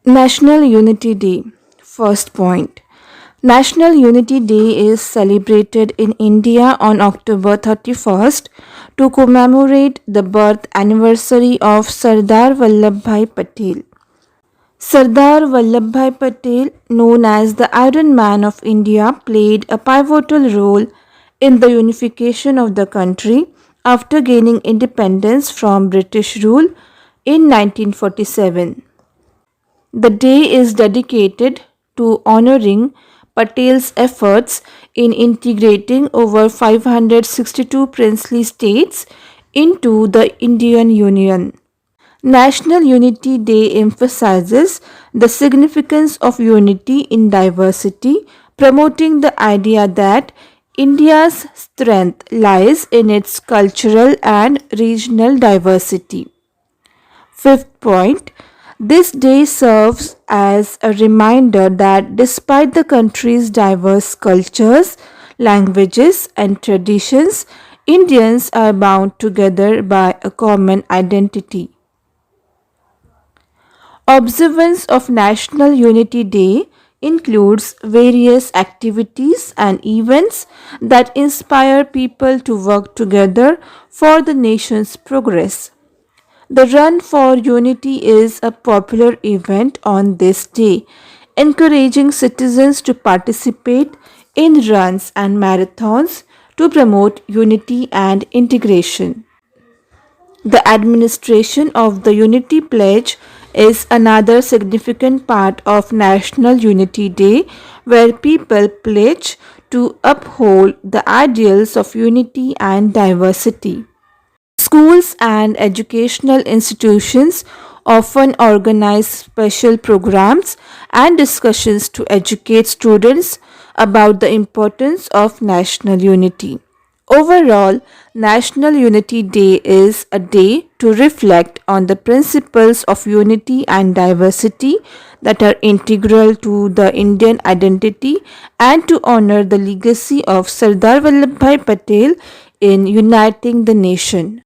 National Unity Day. First point. National Unity Day is celebrated in India on October 31st to commemorate the birth anniversary of Sardar Vallabhbhai Patel. Sardar Vallabhbhai Patel, known as the Iron Man of India, played a pivotal role in the unification of the country after gaining independence from British rule in 1947. The day is dedicated to honoring Patel's efforts in integrating over 562 princely states into the Indian Union. National Unity Day emphasizes the significance of unity in diversity, promoting the idea that India's strength lies in its cultural and regional diversity. Fifth point, this day serves as a reminder that despite the country's diverse cultures, languages, and traditions, Indians are bound together by a common identity. Observance of National Unity Day includes various activities and events that inspire people to work together for the nation's progress. The Run for Unity is a popular event on this day, encouraging citizens to participate in runs and marathons to promote unity and integration. The administration of the Unity Pledge is another significant part of National Unity Day, where people pledge to uphold the ideals of unity and diversity. Schools and educational institutions often organize special programs and discussions to educate students about the importance of national unity. Overall, National Unity Day is a day to reflect on the principles of unity and diversity that are integral to the Indian identity and to honor the legacy of Sardar Vallabhbhai Patel in uniting the nation.